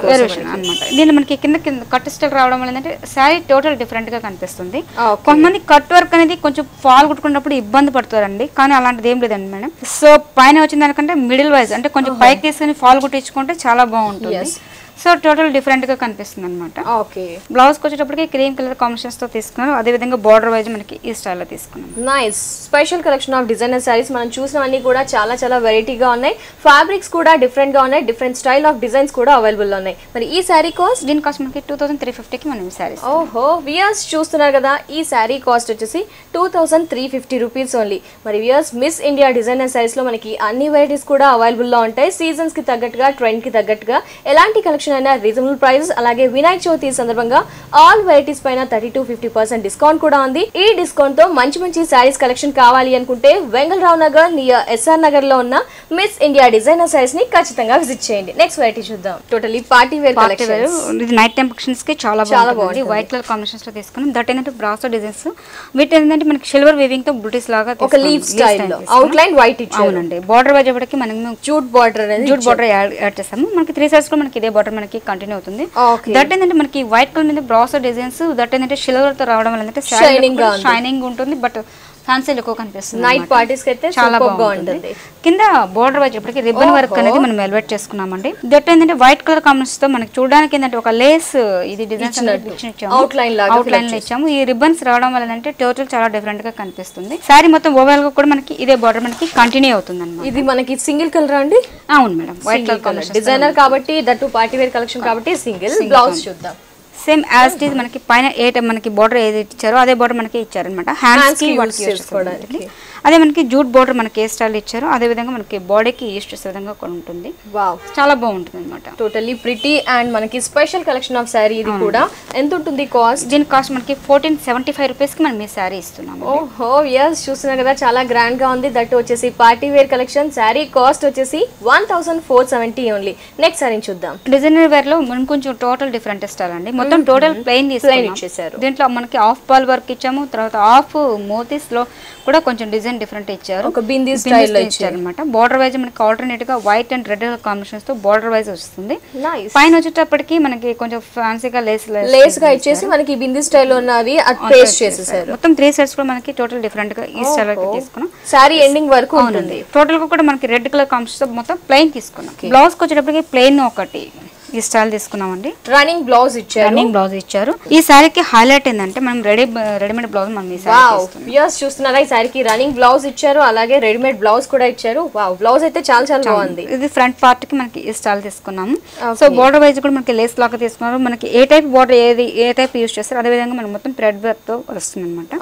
[SPEAKER 2] అనమాట. దీన్ని మనకి కింద కట్ స్టైల్ రావడం వల్ల ఏంటంటే సారీ టోటల్ డిఫరెంట్ గా కనిపిస్తుంది. కొంతమంది కట్ వర్క్ అనేది కొంచెం ఫాల్ కుట్టుకున్నప్పుడు ఇబ్బంది పడుతారండి, కానీ అలాంటిది ఏం లేదండి మేడం. సో పైన వచ్చిన దానికంటే మిడిల్ వైజ్ అంటే కొంచెం పైకి తీసుకుని ఫాల్ కుట్టించుకుంటే చాలా బాగుంటుంది. సో టోటల్ డిఫరెంట్ గా కనిపిస్తుంది అనమాట.
[SPEAKER 1] ఓకే.
[SPEAKER 2] బ్లౌజ్ వచ్చేటప్పటికి క్రీమ్ కలర్ కాంబినేషన్స్ తో తీసుకున్నారు. అదే విధంగా బార్డర్ వైజ్ మనకి ఈ స్టైల్ లో తీసుకున్నాం.
[SPEAKER 1] Nice. Special collection of designer saris మనం చూసినవన్నీ కూడా చాలా చాలా వెరైటీగా ఉన్నాయి. ఫ్యాబ్రిక్స్ కూడా డిఫరెంట్ గా ఉన్నాయి, డిఫరెంట్ స్టైల్ ఆఫ్ డిజైన్స్ కూడా అవైలబుల్ లో ఉన్నాయి. మరి ఈ సారీ కాస్ట్?
[SPEAKER 2] దీని కాస్ట్ మనకి 2350 కి మనం ఈ సారీస్.
[SPEAKER 1] ఓహో వియర్స్ చూస్తున్నారు కదా, ఈ సారీ కాస్ట్ వచ్చేసి 2350 రూపీస్ ఓన్లీ. మరి weirs miss India designer saris లో మనకి అన్ని వెరైటీస్ కూడా అవైలబుల్ లో ఉంటాయి. సీజన్స్ కి తగ్గట్టుగా, ట్రెండ్ కి తగ్గట్టుగా ఎలాంటి కలెక్షన్ కలెక్షన్ అయినా రీజనబుల్ ప్రైసెస్, అలాగే వినాయక చవితి సందర్భంగా ఆల్ వెరైటీస్ పైన 30-50% డిస్కౌంట్ కూడా ఉంది. ఈ డిస్కౌంట్ తో మంచి మంచి సారీస్ కలెక్షన్ కావాలి అనుకుంటే వెంగళరావు నగర్ నియర్ ఎస్ఆర్ నగర్ లో ఉన్న మిస్ ఇండియా డిజైనర్ సారీస్ ని ఖచ్చితంగా విజిట్ చేయండి. నెక్స్ట్ వెరైటీ చూద్దాం. Totally party wear collection.
[SPEAKER 2] ఇది నైట్ టైం ఫంక్షన్స్ కి చాలా బాగుంటుంది. వైట్ కలర్ కాంబినేషన్స్ లో తీసుకున్నాం. దట్ ఏంటంటే బ్రాసో డిజైన్స్, వీటి ఏంటంటే మనకి సిల్వర్ వీవింగ్ తో బుటీస్ లాగా
[SPEAKER 1] ఒక లీఫ్ స్టైల్ లో అవుట్ లైన్ వైట్ ఇచ్చారు.
[SPEAKER 2] అవునండి. బార్డర్ వచ్చేప్పటికి మనం జూట్ బార్డర్ యాడ్ చేస్తాము. మనకి 3 సైడ్స్ లో మనకి ఇదే బార్డర్ మనకి కంటిన్యూ అవుతుంది. దట్ ఏంటంటే మనకి వైట్ కలర్ మీద బ్రాసో డిజైన్స్, దట్ ఏంటంటే సిల్వర్ తో రావడం వల్ల షైనింగ్ ఉంటుంది. బట్ ఫ్యాన్సీ లుక్ కనిపిస్తుంది.
[SPEAKER 1] నైట్ పార్టీస్ కి అయితే చాలా బాగుంటుంది.
[SPEAKER 2] కింద బోర్డర్ వచ్చేప్పటికి రిబ్బన్ వర్క్ అనేది మనం ఎలివేట్ చేసుకున్నామండి. దట్ ఏంటంటే వైట్ కలర్ కాంబినేషన్ తో మనకి చూడడానికి ఏంటంటే ఒక లేస్ ఇది డిజైన్స్ అవుట్ లైన్ లో ఇచ్చాము. ఈ రిబ్బన్స్ రావడం వల్ల అంటే టోటల్ చాలా డిఫరెంట్ గా కనిపిస్తుంది. సారీ మొత్తం ఓవరాల్ గా కూడా మనకి ఇదే బోర్డర్ మనకి కంటిన్యూ అవుతుంది అన్నమాట.
[SPEAKER 1] ఇది మనకి సింగిల్ కలర్ అండి?
[SPEAKER 2] అవును madam, white colour combination.
[SPEAKER 1] Designer కాబట్టి దట్టు పార్టీ వేర్ కలెక్షన్ కాబట్టి సింగిల్. బ్లౌజ్ చూద్దాం.
[SPEAKER 2] సేమ్ యాజ్ ఇట్ ఈజ్ మనకి పైన మనకి బోర్డర్ ఏది ఇచ్చారో అదే బోర్డర్ మనకి ఇచ్చారనమాట. హ్యాండ్స్ కి వర్క్ చేసుకోవడానికి. అదే మనకి జూట్ బోర్డర్ మనకి ఏ స్టైల్ ఇచ్చారో అదే విధంగా మనకి బాడీకి యూస్ చేసే విధంగా కూడా ఉంటుంది.
[SPEAKER 1] వావ్,
[SPEAKER 2] చాలా బాగుంటుంది అనమాట.
[SPEAKER 1] టోటలీ ప్రిటీ అండ్ మనకి స్పెషల్ కలెక్షన్ ఆఫ్ శారీ. ఇది కూడా ఎంత ఉంటుంది కాస్ట్?
[SPEAKER 2] దీని కాస్ట్ మనకి 1475 రూపీస్ కి మనం ఈ శారీ ఇస్తున్నాము.
[SPEAKER 1] ఓహో yes, చూస్తున్నారు కదా చాలా గ్రాండ్ గా ఉంది. దట్ వచ్చేసి party wear collection. Sari cost వచ్చేసి 1470 ఓన్లీ. నెక్స్ట్ శారీ చూద్దాం.
[SPEAKER 2] డిజైనర్ వేర్ లో మనం కొంచెం టోటల్ డిఫరెంట్ స్టైల్ అండి. మొత్తం టోటల్ ప్లెయిన్ ఇచ్చేసారు. దీంట్లో మనకి హాఫ్ బాల్ వర్క్ ఇచ్చాము. తర్వాత హాఫ్ మోతీస్ లో కూడా కొంచెం డిజైన్ డిఫరెంట్ ఇచ్చారు.
[SPEAKER 1] ఒక బిందీ స్టైల్ లో ఇచ్చారు
[SPEAKER 2] అన్నమాట. బార్డర్ వైజ్ మనకి ఆల్టర్నేట్ గా వైట్ అండ్ రెడ్ కాంబినేషన్స్ తో బార్డర్ వైజ్ వస్తుంది. పైన వచ్చేటప్పటికి మనకి కొంచెం ఫ్యాన్సీగా లేస్
[SPEAKER 1] గా ఇచ్చేసి మనకి బిందీ స్టైల్ లో ఉన్నవి పేస్ట్ చేసేసారు.
[SPEAKER 2] మొత్తం 3 సైడ్స్ కూడా మనకి టోటల్ డిఫరెంట్ గా ఈ స్టైల్ లో తీసుకున్నాం.
[SPEAKER 1] సారీ ఎండింగ్ వరకు ఉంటుంది.
[SPEAKER 2] టోటల్ గా కూడా మనకి రెడ్ కలర్ కాంబినేషన్ తో మొత్తం ప్లెయిన్ తీసుకున్నాం. బ్లౌజ్ కి వచ్చేటప్పటికి ప్లెయిన్ ఒకటి ఈ స్టైల్ తీసుకున్నామండి.
[SPEAKER 1] రన్నింగ్ బ్లౌజ్ ఇచ్చారు.
[SPEAKER 2] ఈ సారీకి హైలైట్ ఏంటంటే మనం రెడీమేడ్ బ్లౌజ్ మనం ఈ
[SPEAKER 1] సారీ చూస్తున్నారా. ఈ సారీకి రన్నింగ్ బ్లౌజ్ ఇచ్చారు, అలాగే రెడీమేడ్ బ్లౌజ్ కూడా ఇచ్చారు. వావ్, బ్లౌజ్ అయితే చాలా బాగుంది.
[SPEAKER 2] ఇది ఫ్రంట్ పార్ట్ కి మనకి ఈ స్టైల్ తీసుకున్నాము. సో బోర్డర్ వైజ్ కూడా మనకి లేస్ లాగా తీసుకున్నారు. మనకి ఏ టైప్ బోర్డర్ ఏ టైప్ యూస్ చేస్తారు అదే విధంగా మనం మొత్తం థ్రెడ్ వర్క్ తో వస్తుంది అనమాట.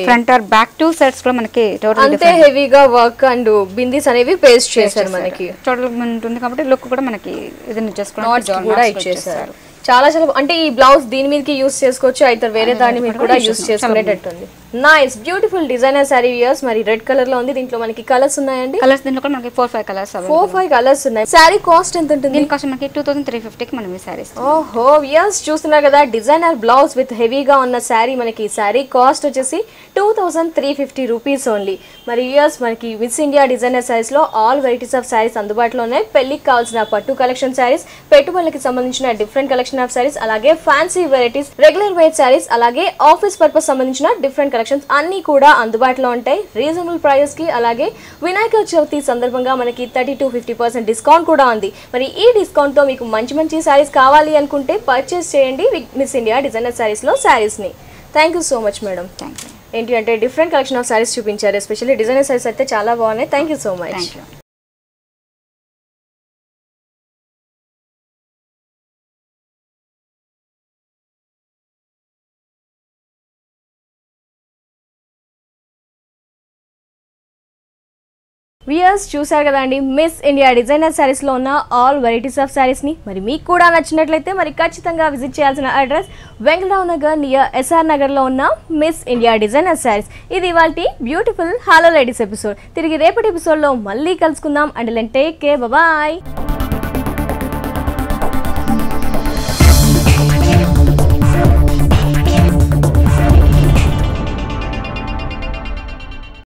[SPEAKER 2] ఫ్రంట్ ఆర్ బ్యాక్ 2 సైడ్స్ కూడా మనకి టోటల్
[SPEAKER 1] అంతే హెవీగా వర్క్ అండ్ బిందీస్ అనేవి పేస్ట్ చేశారు. మనకి
[SPEAKER 2] టోటల్ ఉంటుంది కాబట్టి లుక్ కూడా మనకి ఇది చేసుకోవడానికి
[SPEAKER 1] కూడా ఇచ్చేసారు. చాలా అంటే ఈ బ్లౌజ్ దీని మీదకి యూస్ చేసుకోవచ్చు, అయితే వేరే దాని మీద కూడా యూస్ చేసుకునేటట్టుంది. Nice beautiful designer sari viewers. మరి రెడ్ కలర్ లో ఉంది. దీంట్లో మనకి కలర్స్ ఉన్నాయండి.
[SPEAKER 2] కలర్స్ దీంట్లో కూడా మనకి 4-5 కలర్స్
[SPEAKER 1] 4-5 కలర్స్ ఉన్నాయి. సారీ కాస్ట్ ఎంత ఉంటుంది?
[SPEAKER 2] దీని కాస్ట్ మనకి 2350 కి మనం ఈ సారీస్.
[SPEAKER 1] ఓహో వ్యూయర్స్, చూస్తున్నారు కదా డిజైనర్ బ్లౌజ్ విత్ హెవీగా ఉన్న సారీ. మనకి సారీ కాస్ట్ వచ్చేసి 2350 రూపీస్ ఓన్లీ. మరి వ్యూయర్స్ మనకి మిస్ ఇండియా డిజైనర్ సారీస్ లో ఆల్ వెరైటీస్ ఆఫ్ సారీస్ అందుబాటులో ఉన్నాయి. పెళ్లికి కావాల్సిన పట్టు కలెక్షన్ సారీస్, పెట్టుబడులకి సంబంధించిన డిఫరెంట్ కలెక్షన్ ఆఫ్ సారీస్, అలాగే fancy varieties, regular wear saris, అలాగే ఆఫీస్ పర్పస్ సంబంధించిన డిఫరెంట్ కలెక్షన్స్ అన్ని కూడా అందుబాటులో ఉంటాయి రీజనబుల్ ప్రైజెస్ కి. అలాగే వినాయక చవితి సందర్భంగా మనకి 30-50% డిస్కౌంట్ కూడా ఉంది. మరి ఈ డిస్కౌంట్ తో మీకు మంచి మంచి సారీస్ కావాలి అనుకుంటే పర్చేస్ చేయండి మిస్ ఇండియా డిజైనర్ సారీస్ లో సారీస్ ని. Thank you so much madam. ఏంటి అంటే డిఫరెంట్ కలెక్షన్ ఆఫ్ సారీస్ చూపించారు. ఎస్పెషల్లీ డిజైనర్ సారీస్ అయితే చాలా బాగున్నాయి. Thank you so much. Viewers చూసారు కదండి మిస్ ఇండియా డిజైనర్ సారీస్ లో ఉన్న ఆల్ వెరైటీస్ ఆఫ్ సారీస్ ని. మరి మీకు కూడా నచ్చినట్లయితే మరి ఖచ్చితంగా విజిట్ చేయాల్సిన అడ్రస్ వెంగళరావు నగర్ నియర్ ఎస్ఆర్ నగర్ లో ఉన్న మిస్ ఇండియా డిజైనర్ సారీస్. ఇది ఇవాల్టి బ్యూటిఫుల్ హలో లేడీస్ ఎపిసోడ్. తిరిగి రేపటి ఎపిసోడ్ లో మళ్ళీ కలుసుకుందాం. And take care, bye.